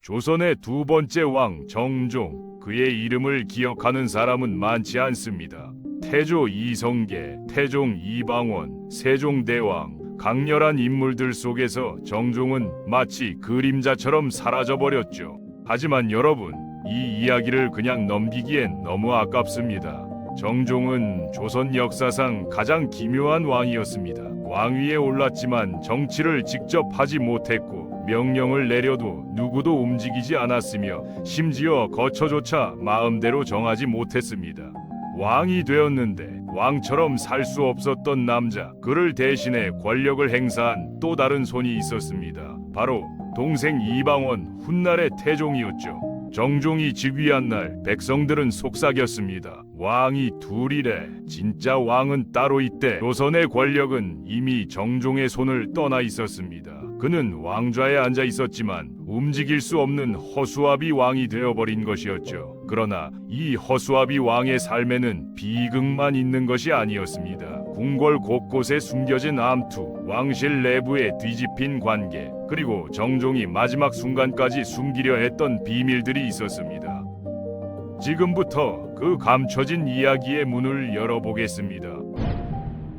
조선의 두 번째 왕 정종, 그의 이름을 기억하는 사람은 많지 않습니다. 태조 이성계, 태종 이방원, 세종대왕, 강렬한 인물들 속에서 정종은 마치 그림자처럼 사라져버렸죠. 하지만 여러분, 이 이야기를 그냥 넘기기엔 너무 아깝습니다. 정종은 조선 역사상 가장 기묘한 왕이었습니다. 왕위에 올랐지만 정치를 직접 하지 못했고 명령을 내려도 누구도 움직이지 않았으며 심지어 거처조차 마음대로 정하지 못했습니다. 왕이 되었는데 왕처럼 살 수 없었던 남자, 그를 대신해 권력을 행사한 또 다른 손이 있었습니다. 바로 동생 이방원 훗날의 태종이었죠. 정종이 즉위한 날 백성들은 속삭였습니다. 왕이 둘이래. 진짜 왕은 따로 있대. 조선의 권력은 이미 정종의 손을 떠나 있었습니다. 그는 왕좌에 앉아 있었지만 움직일 수 없는 허수아비 왕이 되어버린 것이었죠. 그러나 이 허수아비 왕의 삶에는 비극만 있는 것이 아니었습니다. 궁궐 곳곳에 숨겨진 암투, 왕실 내부에 뒤집힌 관계, 그리고 정종이 마지막 순간까지 숨기려 했던 비밀들이 있었습니다. 지금부터 그 감춰진 이야기의 문을 열어보겠습니다.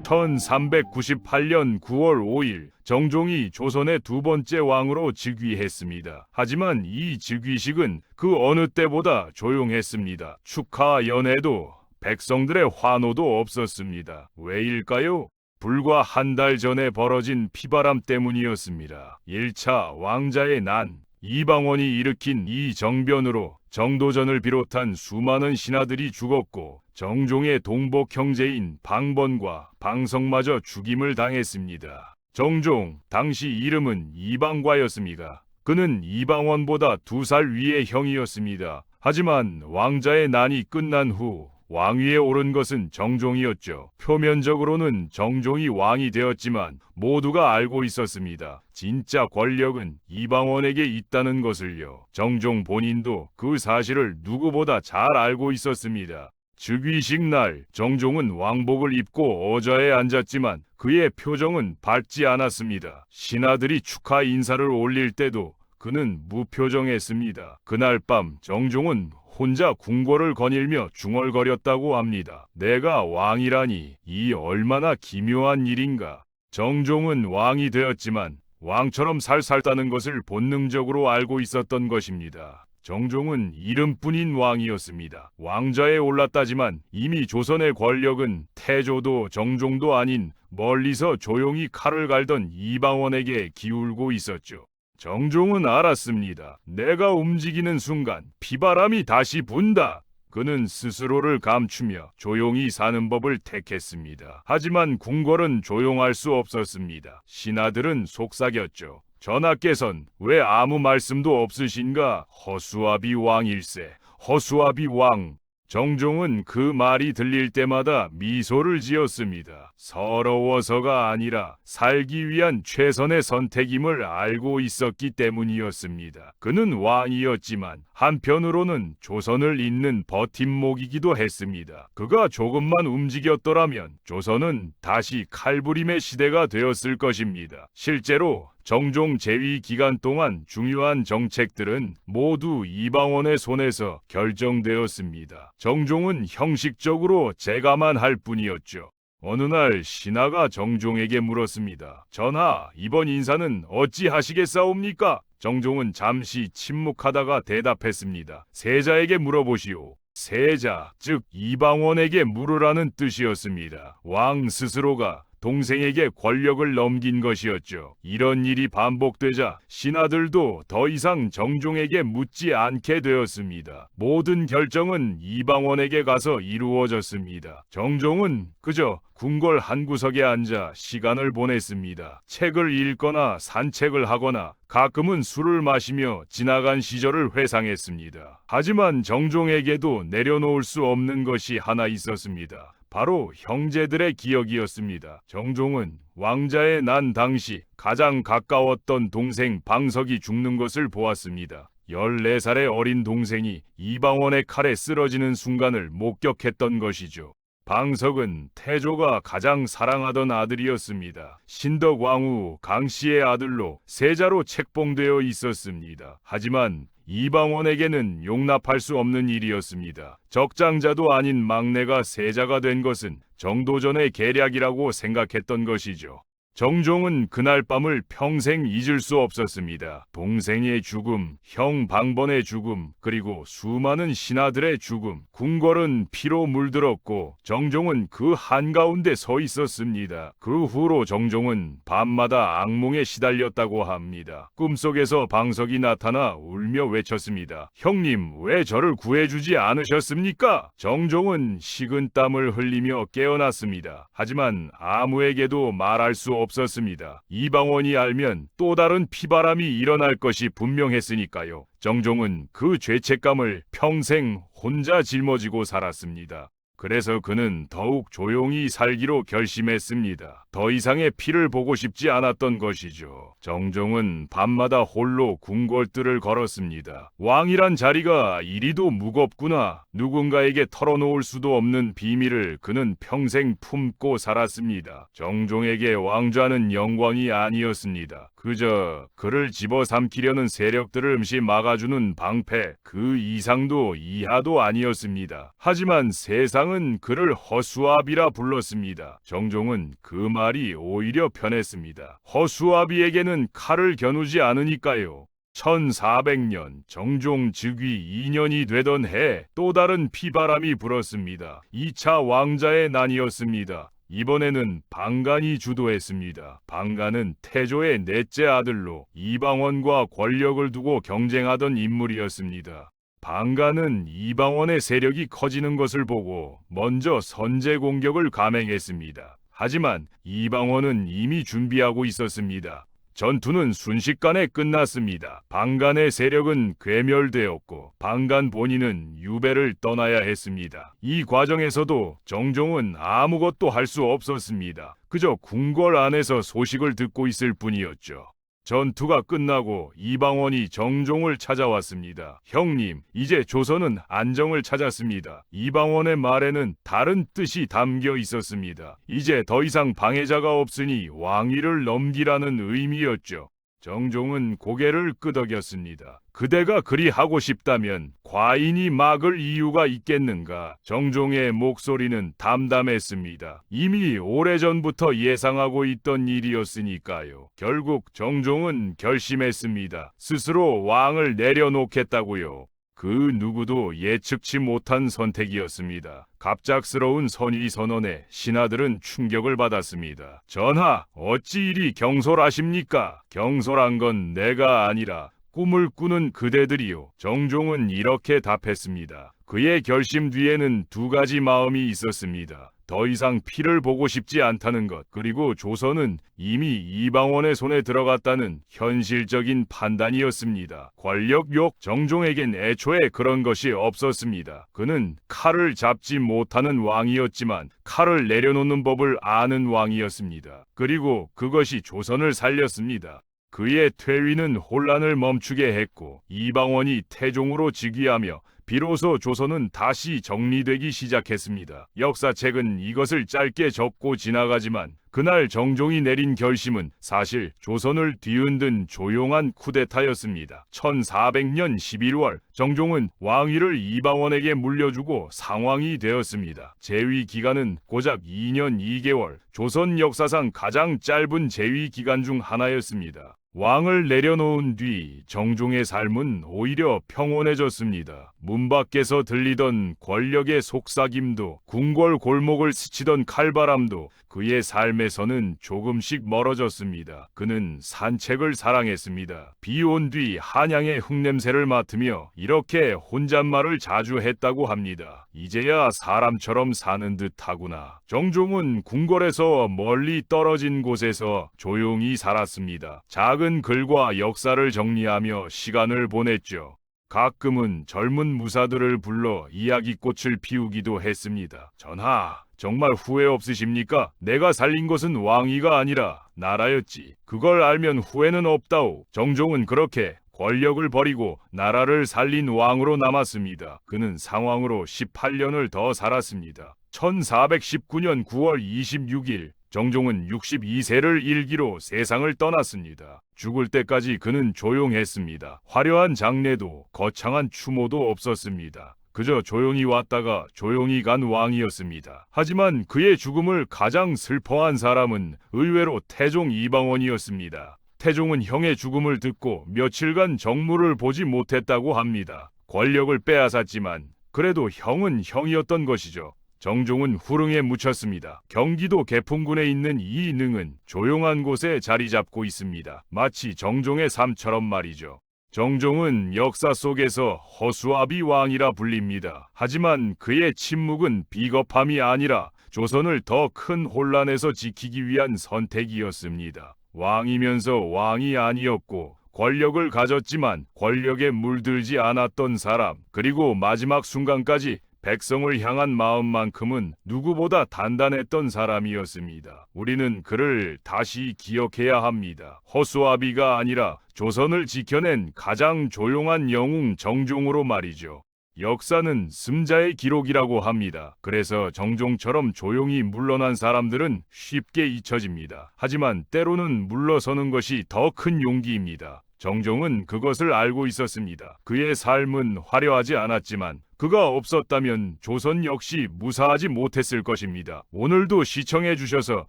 1398년 9월 5일 정종이 조선의 두 번째 왕으로 즉위했습니다. 하지만 이 즉위식은 그 어느 때보다 조용했습니다. 축하 연회도 백성들의 환호도 없었습니다. 왜일까요? 불과 한 달 전에 벌어진 피바람 때문이었습니다. 1차 왕자의 난, 이방원이 일으킨 이 정변으로 정도전을 비롯한 수많은 신하들이 죽었고 정종의 동복 형제인 방번과 방성마저 죽임을 당했습니다. 정종, 당시 이름은 이방과였습니다. 그는 이방원보다 2살 위의 형이었습니다. 하지만 왕자의 난이 끝난 후 왕위에 오른 것은 정종이었죠. 표면적으로는 정종이 왕이 되었지만 모두가 알고 있었습니다. 진짜 권력은 이방원에게 있다는 것을요. 정종 본인도 그 사실을 누구보다 잘 알고 있었습니다. 즉위식 날 정종은 왕복을 입고 어좌에 앉았지만 그의 표정은 밝지 않았습니다. 신하들이 축하 인사를 올릴 때도 그는 무표정했습니다. 그날 밤 정종은 혼자 궁궐을 거닐며 중얼거렸다고 합니다. 내가 왕이라니 이 얼마나 기묘한 일인가. 정종은 왕이 되었지만 왕처럼 살다는 것을 본능적으로 알고 있었던 것입니다. 정종은 이름뿐인 왕이었습니다. 왕좌에 올랐다지만 이미 조선의 권력은 태조도 정종도 아닌 멀리서 조용히 칼을 갈던 이방원에게 기울고 있었죠. 정종은 알았습니다. 내가 움직이는 순간 피바람이 다시 분다. 그는 스스로를 감추며 조용히 사는 법을 택했습니다. 하지만 궁궐은 조용할 수 없었습니다. 신하들은 속삭였죠. 전하께선 왜 아무 말씀도 없으신가? 허수아비 왕일세. 허수아비 왕. 정종은 그 말이 들릴 때마다 미소를 지었습니다. 서러워서가 아니라 살기 위한 최선의 선택임을 알고 있었기 때문이었습니다. 그는 왕이었지만 한편으로는 조선을 잇는 버팀목이기도 했습니다. 그가 조금만 움직였더라면 조선은 다시 칼부림의 시대가 되었을 것입니다. 실제로 정종 재위 기간 동안 중요한 정책들은 모두 이방원의 손에서 결정되었습니다. 정종은 형식적으로 제가만 할 뿐이었죠. 어느 날 신하가 정종에게 물었습니다. 전하, 이번 인사는 어찌 하시겠사옵니까? 정종은 잠시 침묵하다가 대답했습니다. 세자에게 물어보시오. 세자, 즉 이방원에게 물으라는 뜻이었습니다. 왕 스스로가 동생에게 권력을 넘긴 것이었죠. 이런 일이 반복되자 신하들도 더 이상 정종에게 묻지 않게 되었습니다. 모든 결정은 이방원에게 가서 이루어졌습니다. 정종은 그저 궁궐 한 구석에 앉아 시간을 보냈습니다. 책을 읽거나 산책을 하거나 가끔은 술을 마시며 지나간 시절을 회상했습니다. 하지만 정종에게도 내려놓을 수 없는 것이 하나 있었습니다. 바로 형제들의 기억이었습니다. 정종은 왕자에 난 당시 가장 가까웠던 동생 방석이 죽는 것을 보았습니다. 14살의 어린 동생이 이방원의 칼에 쓰러지는 순간을 목격했던 것이죠. 방석은 태조가 가장 사랑하던 아들이었습니다. 신덕왕후 강씨의 아들로 세자로 책봉되어 있었습니다. 하지만 이방원에게는 용납할 수 없는 일이었습니다. 적장자도 아닌 막내가 세자가 된 것은 정도전의 계략이라고 생각했던 것이죠. 정종은 그날 밤을 평생 잊을 수 없었습니다. 동생의 죽음, 형 방번의 죽음, 그리고 수많은 신하들의 죽음. 궁궐은 피로 물들었고 정종은 그 한가운데 서 있었습니다. 그 후로 정종은 밤마다 악몽에 시달렸다고 합니다. 꿈속에서 방석이 나타나 울며 외쳤습니다. 형님, 왜 저를 구해주지 않으셨습니까? 정종은 식은땀을 흘리며 깨어났습니다. 하지만 아무에게도 말할 수 없었습니다. 이방원이 알면 또 다른 피바람이 일어날 것이 분명했으니까요. 정종은 그 죄책감을 평생 혼자 짊어지고 살았습니다. 그래서 그는 더욱 조용히 살기로 결심했습니다. 더 이상의 피를 보고 싶지 않았던 것이죠. 정종은 밤마다 홀로 궁궐뜰을 걸었습니다. 왕이란 자리가 이리도 무겁구나. 누군가에게 털어놓을 수도 없는 비밀을 그는 평생 품고 살았습니다. 정종에게 왕좌는 영광이 아니었습니다. 그저 그를 집어삼키려는 세력들을 음시 막아주는 방패, 그 이상도 이하도 아니었습니다. 하지만 세상은 그를 허수아비라 불렀습니다. 정종은 그 말이 오히려 편했습니다. 허수아비에게는 칼을 겨누지 않으니까요. 1400년 정종 즉위 2년이 되던 해 또 다른 피바람이 불었습니다. 2차 왕자의 난이었습니다. 이번에는 방간이 주도했습니다. 방간은 태조의 넷째 아들로 이방원과 권력을 두고 경쟁하던 인물이었습니다. 방간은 이방원의 세력이 커지는 것을 보고 먼저 선제 공격을 감행했습니다. 하지만 이방원은 이미 준비하고 있었습니다. 전투는 순식간에 끝났습니다. 방간의 세력은 괴멸되었고 방간 본인은 유배를 떠나야 했습니다. 이 과정에서도 정종은 아무것도 할 수 없었습니다. 그저 궁궐 안에서 소식을 듣고 있을 뿐이었죠. 전투가 끝나고 이방원이 정종을 찾아왔습니다. 형님, 이제 조선은 안정을 찾았습니다. 이방원의 말에는 다른 뜻이 담겨 있었습니다. 이제 더 이상 방해자가 없으니 왕위를 넘기라는 의미였죠. 정종은 고개를 끄덕였습니다. 그대가 그리 하고 싶다면 과인이 막을 이유가 있겠는가? 정종의 목소리는 담담했습니다. 이미 오래전부터 예상하고 있던 일이었으니까요. 결국 정종은 결심했습니다. 스스로 왕을 내려놓겠다고요. 그 누구도 예측치 못한 선택이었습니다. 갑작스러운 선위 선언에 신하들은 충격을 받았습니다. 전하, 어찌 이리 경솔하십니까? 경솔한 건 내가 아니라 꿈을 꾸는 그대들이요. 정종은 이렇게 답했습니다. 그의 결심 뒤에는 두 가지 마음이 있었습니다. 더 이상 피를 보고 싶지 않다는 것, 그리고 조선은 이미 이방원의 손에 들어갔다는 현실적인 판단이었습니다. 권력욕, 정종에겐 애초에 그런 것이 없었습니다. 그는 칼을 잡지 못하는 왕이었지만 칼을 내려놓는 법을 아는 왕이었습니다. 그리고 그것이 조선을 살렸습니다. 그의 퇴위는 혼란을 멈추게 했고 이방원이 태종으로 즉위하며 비로소 조선은 다시 정리되기 시작했습니다. 역사책은 이것을 짧게 적고 지나가지만 그날 정종이 내린 결심은 사실 조선을 뒤흔든 조용한 쿠데타였습니다. 1400년 11월 정종은 왕위를 이방원에게 물려주고 상왕이 되었습니다. 재위 기간은 고작 2년 2개월, 조선 역사상 가장 짧은 재위 기간 중 하나였습니다. 왕을 내려놓은 뒤 정종의 삶은 오히려 평온해졌습니다. 문 밖에서 들리던 권력의 속삭임도, 궁궐 골목을 스치던 칼바람도 그의 삶에서는 조금씩 멀어졌습니다. 그는 산책을 사랑했습니다. 비 온 뒤 한양의 흙냄새를 맡으며 이렇게 혼잣말을 자주 했다고 합니다. 이제야 사람처럼 사는 듯하구나. 정종은 궁궐에서 멀리 떨어진 곳에서 조용히 살았습니다. 작은 글과 역사를 정리하며 시간을 보냈죠. 가끔은 젊은 무사들을 불러 이야기꽃을 피우기도 했습니다. 전하, 정말 후회 없으십니까? 내가 살린 것은 왕위가 아니라 나라였지. 그걸 알면 후회는 없다오. 정종은 그렇게 권력을 버리고 나라를 살린 왕으로 남았습니다. 그는 상왕으로 18년을 더 살았습니다. 1419년 9월 26일 정종은 62세를 일기로 세상을 떠났습니다. 죽을 때까지 그는 조용했습니다. 화려한 장례도 거창한 추모도 없었습니다. 그저 조용히 왔다가 조용히 간 왕이었습니다. 하지만 그의 죽음을 가장 슬퍼한 사람은 의외로 태종 이방원이었습니다. 태종은 형의 죽음을 듣고 며칠간 정무를 보지 못했다고 합니다. 권력을 빼앗았지만 그래도 형은 형이었던 것이죠. 정종은 후릉에 묻혔습니다. 경기도 개풍군에 있는 이 능은 조용한 곳에 자리 잡고 있습니다. 마치 정종의 삶처럼 말이죠. 정종은 역사 속에서 허수아비 왕이라 불립니다. 하지만 그의 침묵은 비겁함이 아니라 조선을 더 큰 혼란에서 지키기 위한 선택이었습니다. 왕이면서 왕이 아니었고 권력을 가졌지만 권력에 물들지 않았던 사람, 그리고 마지막 순간까지 백성을 향한 마음만큼은 누구보다 단단했던 사람이었습니다. 우리는 그를 다시 기억해야 합니다. 허수아비가 아니라 조선을 지켜낸 가장 조용한 영웅 정종으로 말이죠. 역사는 승자의 기록이라고 합니다. 그래서 정종처럼 조용히 물러난 사람들은 쉽게 잊혀집니다. 하지만 때로는 물러서는 것이 더 큰 용기입니다. 정종은 그것을 알고 있었습니다. 그의 삶은 화려하지 않았지만 그가 없었다면 조선 역시 무사하지 못했을 것입니다. 오늘도 시청해 주셔서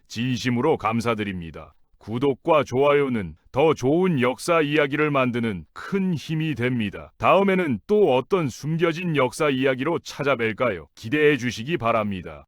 진심으로 감사드립니다. 구독과 좋아요는 더 좋은 역사 이야기를 만드는 큰 힘이 됩니다. 다음에는 또 어떤 숨겨진 역사 이야기로 찾아뵐까요? 기대해 주시기 바랍니다.